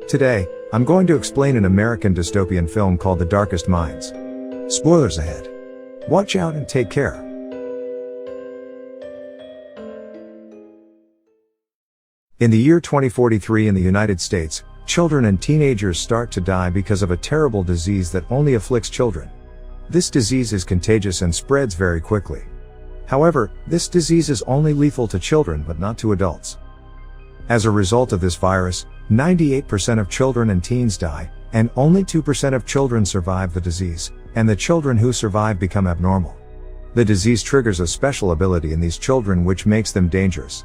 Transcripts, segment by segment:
Today, I'm going to explain an American dystopian film called The Darkest Minds. Spoilers ahead. Watch out and take care. In the year 2043 in the United States, children and teenagers start to die because of a terrible disease that only afflicts children. This disease is contagious and spreads very quickly. However, this disease is only lethal to children but not to adults. As a result of this virus, 98% of children and teens die, and only 2% of children survive the disease, and the children who survive become abnormal. The disease triggers a special ability in these children which makes them dangerous.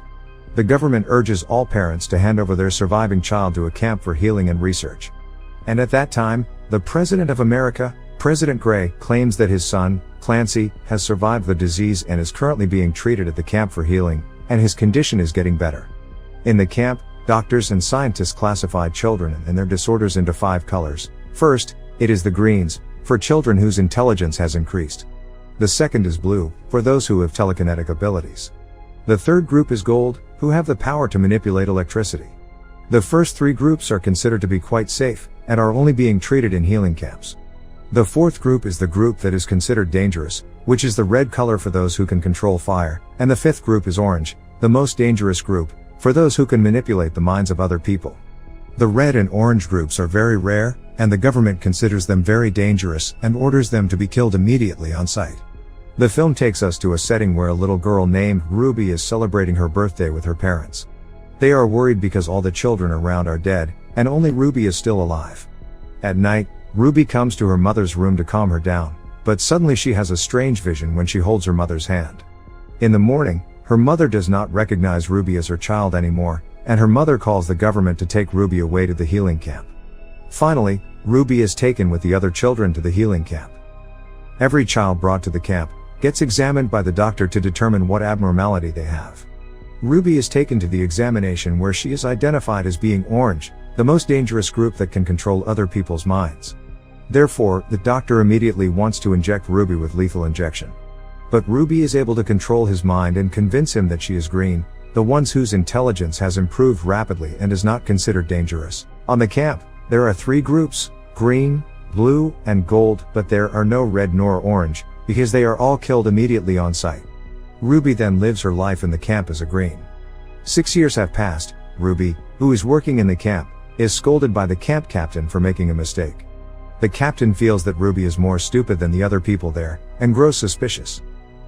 The government urges all parents to hand over their surviving child to a camp for healing and research. And at that time, the President of America, President Gray, claims that his son, Clancy, has survived the disease and is currently being treated at the camp for healing, and his condition is getting better. In the camp, doctors and scientists classified children and their disorders into 5 colors. First, it is the greens, for children whose intelligence has increased. The second is blue, for those who have telekinetic abilities. The third group is gold, who have the power to manipulate electricity. The first 3 groups are considered to be quite safe, and are only being treated in healing camps. The fourth group is the group that is considered dangerous, which is the red color for those who can control fire, and the fifth group is orange, the most dangerous group, for those who can manipulate the minds of other people. The red and orange groups are very rare, and the government considers them very dangerous and orders them to be killed immediately on sight. The film takes us to a setting where a little girl named Ruby is celebrating her birthday with her parents. They are worried because all the children around are dead, and only Ruby is still alive. At night, Ruby comes to her mother's room to calm her down, but suddenly she has a strange vision when she holds her mother's hand. In the morning, her mother does not recognize Ruby as her child anymore, and her mother calls the government to take Ruby away to the healing camp. Finally, Ruby is taken with the other children to the healing camp. Every child brought to the camp gets examined by the doctor to determine what abnormality they have. Ruby is taken to the examination where she is identified as being orange, the most dangerous group that can control other people's minds. Therefore, the doctor immediately wants to inject Ruby with lethal injection. But Ruby is able to control his mind and convince him that she is green, the ones whose intelligence has improved rapidly and is not considered dangerous. On the camp, there are 3 groups, green, blue, and gold, but there are no red nor orange, because they are all killed immediately on sight. Ruby then lives her life in the camp as a green. 6 years have passed. Ruby, who is working in the camp, is scolded by the camp captain for making a mistake. The captain feels that Ruby is more stupid than the other people there, and grows suspicious.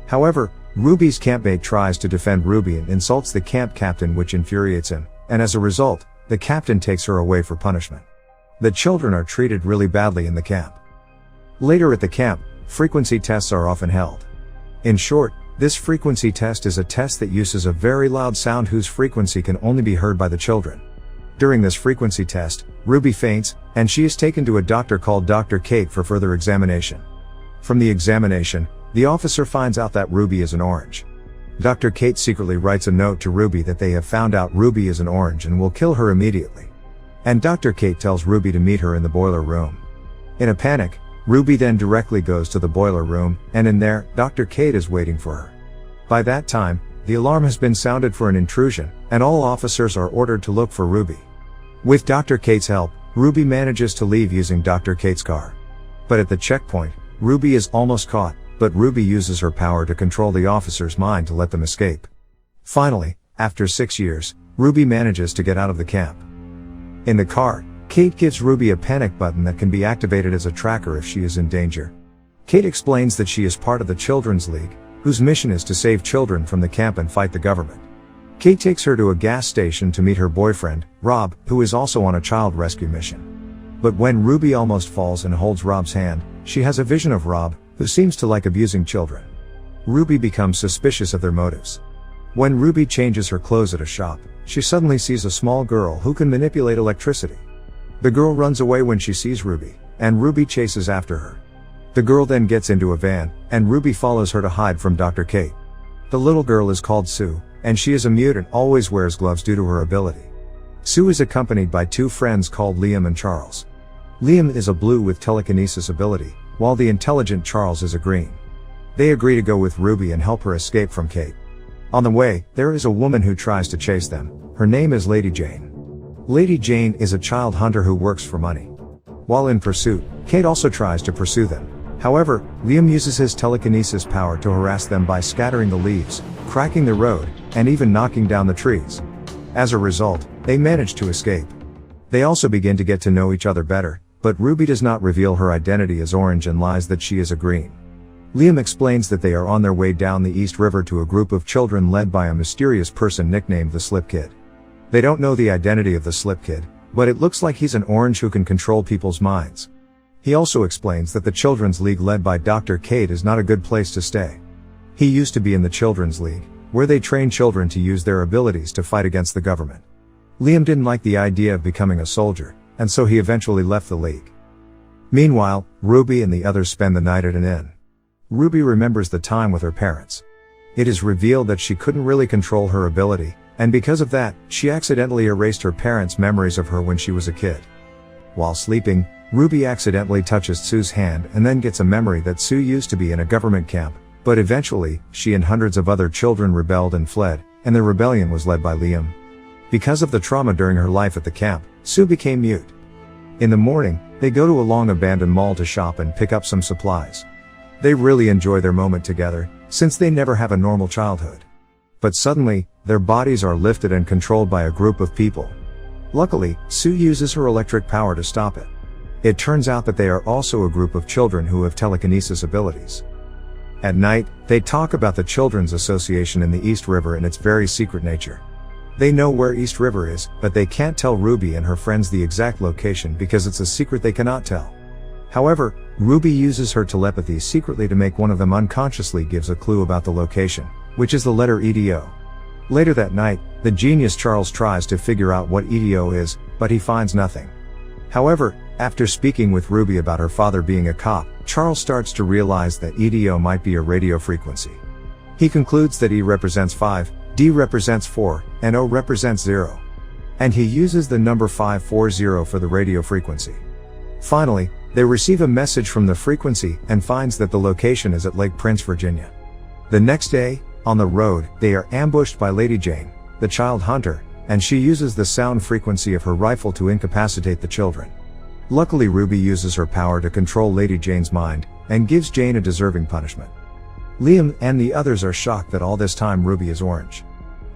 However, Ruby's campmate tries to defend Ruby and insults the camp captain, which infuriates him, and as a result, the captain takes her away for punishment. The children are treated really badly in the camp. Later at the camp, frequency tests are often held. In short, this frequency test is a test that uses a very loud sound whose frequency can only be heard by the children. During this frequency test, Ruby faints, and she is taken to a doctor called Dr. Kate for further examination. From the examination, the officer finds out that Ruby is an orange. Dr. Kate secretly writes a note to Ruby that they have found out Ruby is an orange and will kill her immediately. And Dr. Kate tells Ruby to meet her in the boiler room. In a panic, Ruby then directly goes to the boiler room, and in there, Dr. Kate is waiting for her. By that time, the alarm has been sounded for an intrusion, and all officers are ordered to look for Ruby. With Dr. Kate's help, Ruby manages to leave using Dr. Kate's car. But at the checkpoint, Ruby is almost caught, but Ruby uses her power to control the officer's mind to let them escape. Finally, after 6 years, Ruby manages to get out of the camp. In the car, Kate gives Ruby a panic button that can be activated as a tracker if she is in danger. Kate explains that she is part of the Children's League, whose mission is to save children from the camp and fight the government. Kate takes her to a gas station to meet her boyfriend, Rob, who is also on a child rescue mission. But when Ruby almost falls and holds Rob's hand, she has a vision of Rob, who seems to like abusing children. Ruby becomes suspicious of their motives. When Ruby changes her clothes at a shop, she suddenly sees a small girl who can manipulate electricity. The girl runs away when she sees Ruby, and Ruby chases after her. The girl then gets into a van, and Ruby follows her to hide from Dr. Kate. The little girl is called Sue, and she is a mute and always wears gloves due to her ability. Sue is accompanied by 2 friends called Liam and Charles. Liam is a blue with telekinesis ability, while the intelligent Charles is a green. They agree to go with Ruby and help her escape from Kate. On the way, there is a woman who tries to chase them. Her name is Lady Jane. Lady Jane is a child hunter who works for money. While in pursuit, Kate also tries to pursue them. However, Liam uses his telekinesis power to harass them by scattering the leaves, cracking the road, and even knocking down the trees. As a result, they manage to escape. They also begin to get to know each other better, but Ruby does not reveal her identity as Orange and lies that she is a Green. Liam explains that they are on their way down the East River to a group of children led by a mysterious person nicknamed the Slip Kid. They don't know the identity of the Slip Kid, but it looks like he's an orange who can control people's minds. He also explains that the Children's League led by Dr. Kate is not a good place to stay. He used to be in the Children's League, where they train children to use their abilities to fight against the government. Liam didn't like the idea of becoming a soldier, and so he eventually left the League. Meanwhile, Ruby and the others spend the night at an inn. Ruby remembers the time with her parents. It is revealed that she couldn't really control her ability, and because of that, she accidentally erased her parents' memories of her when she was a kid. While sleeping, Ruby accidentally touches Sue's hand and then gets a memory that Sue used to be in a government camp, but eventually, she and hundreds of other children rebelled and fled, and the rebellion was led by Liam. Because of the trauma during her life at the camp, Sue became mute. In the morning, they go to a long-abandoned mall to shop and pick up some supplies. They really enjoy their moment together, since they never have a normal childhood. But suddenly, their bodies are lifted and controlled by a group of people. Luckily, Sue uses her electric power to stop it. It turns out that they are also a group of children who have telekinesis abilities. At night, they talk about the Children's Association in the East River and its very secret nature. They know where East River is, but they can't tell Ruby and her friends the exact location because it's a secret they cannot tell. However, Ruby uses her telepathy secretly to make one of them unconsciously gives a clue about the location, which is the letter EDO. Later that night, the genius Charles tries to figure out what EDO is, but he finds nothing. However, after speaking with Ruby about her father being a cop, Charles starts to realize that EDO might be a radio frequency. He concludes that E represents 5, D represents 4, and O represents 0. And he uses the number 540 for the radio frequency. Finally, they receive a message from the frequency and finds that the location is at Lake Prince, Virginia. The next day, on the road, they are ambushed by Lady Jane, the child hunter, and she uses the sound frequency of her rifle to incapacitate the children. Luckily, Ruby uses her power to control Lady Jane's mind, and gives Jane a deserving punishment. Liam and the others are shocked that all this time Ruby is orange.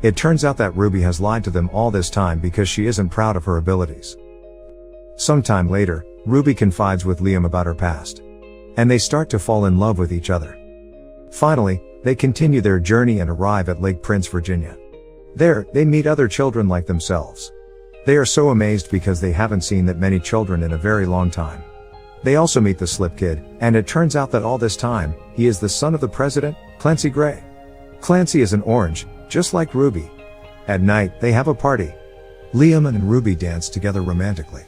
It turns out that Ruby has lied to them all this time because she isn't proud of her abilities. Sometime later, Ruby confides with Liam about her past. And they start to fall in love with each other. Finally, they continue their journey and arrive at Lake Prince, Virginia. There, they meet other children like themselves. They are so amazed because they haven't seen that many children in a very long time. They also meet the Slip Kid, and it turns out that all this time, he is the son of the president, Clancy Gray. Clancy is an orange, just like Ruby. At night, they have a party. Liam and Ruby dance together romantically.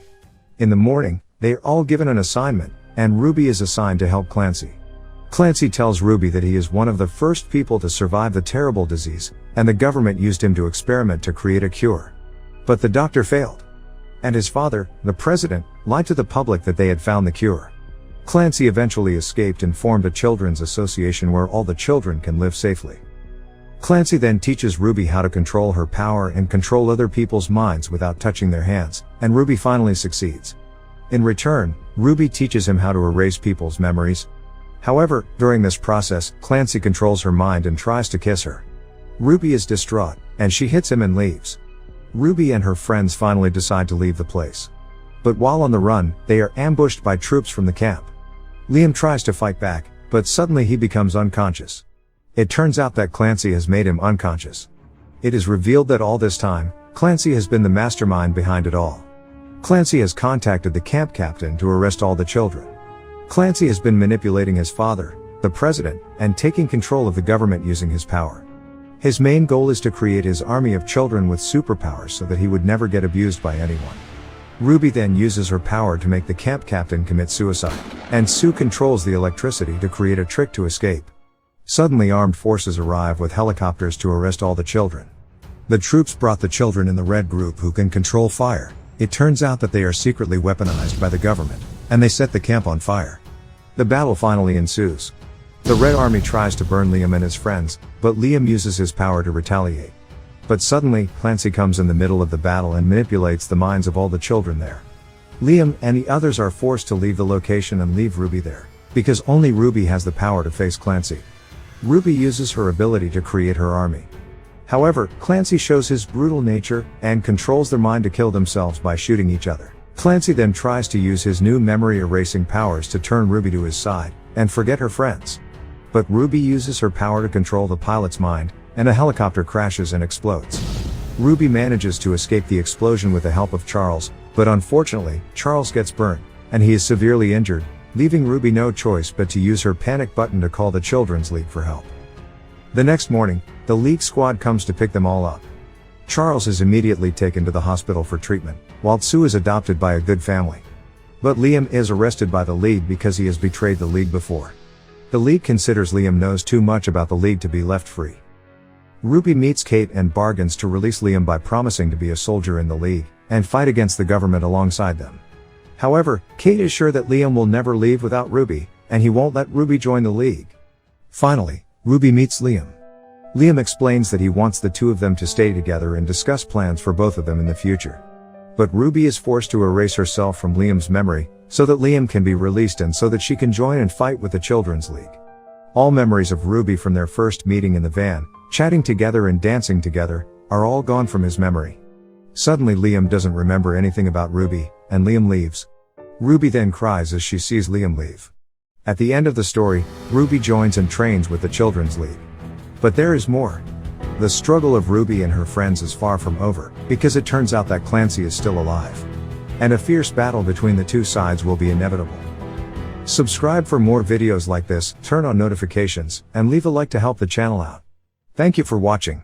In the morning, they are all given an assignment, and Ruby is assigned to help Clancy. Clancy tells Ruby that he is one of the first people to survive the terrible disease, and the government used him to experiment to create a cure. But the doctor failed. And his father, the president, lied to the public that they had found the cure. Clancy eventually escaped and formed a children's association where all the children can live safely. Clancy then teaches Ruby how to control her power and control other people's minds without touching their hands, and Ruby finally succeeds. In return, Ruby teaches him how to erase people's memories. However, during this process, Clancy controls her mind and tries to kiss her. Ruby is distraught, and she hits him and leaves. Ruby and her friends finally decide to leave the place. But while on the run, they are ambushed by troops from the camp. Liam tries to fight back, but suddenly he becomes unconscious. It turns out that Clancy has made him unconscious. It is revealed that all this time, Clancy has been the mastermind behind it all. Clancy has contacted the camp captain to arrest all the children. Clancy has been manipulating his father, the president, and taking control of the government using his power. His main goal is to create his army of children with superpowers so that he would never get abused by anyone. Ruby then uses her power to make the camp captain commit suicide, and Sue controls the electricity to create a trick to escape. Suddenly armed forces arrive with helicopters to arrest all the children. The troops brought the children in the red group who can control fire. It turns out that they are secretly weaponized by the government, and they set the camp on fire. The battle finally ensues. The Red Army tries to burn Liam and his friends, but Liam uses his power to retaliate. But suddenly, Clancy comes in the middle of the battle and manipulates the minds of all the children there. Liam and the others are forced to leave the location and leave Ruby there, because only Ruby has the power to face Clancy. Ruby uses her ability to create her army. However, Clancy shows his brutal nature, and controls their mind to kill themselves by shooting each other. Clancy then tries to use his new memory erasing powers to turn Ruby to his side, and forget her friends. But Ruby uses her power to control the pilot's mind, and a helicopter crashes and explodes. Ruby manages to escape the explosion with the help of Charles, but unfortunately, Charles gets burned, and he is severely injured, leaving Ruby no choice but to use her panic button to call the Children's League for help. The next morning, the League squad comes to pick them all up. Charles is immediately taken to the hospital for treatment, while Sue is adopted by a good family. But Liam is arrested by the League because he has betrayed the League before. The League considers Liam knows too much about the League to be left free. Ruby meets Kate and bargains to release Liam by promising to be a soldier in the League, and fight against the government alongside them. However, Kate is sure that Liam will never leave without Ruby, and he won't let Ruby join the League. Finally, Ruby meets Liam. Liam explains that he wants the two of them to stay together and discuss plans for both of them in the future. But Ruby is forced to erase herself from Liam's memory, so that Liam can be released and so that she can join and fight with the Children's League. All memories of Ruby from their first meeting in the van, chatting together and dancing together, are all gone from his memory. Suddenly Liam doesn't remember anything about Ruby, and Liam leaves. Ruby then cries as she sees Liam leave. At the end of the story, Ruby joins and trains with the Children's League. But there is more. The struggle of Ruby and her friends is far from over, because it turns out that Clancy is still alive. And a fierce battle between the two sides will be inevitable. Subscribe for more videos like this, turn on notifications, and leave a like to help the channel out. Thank you for watching.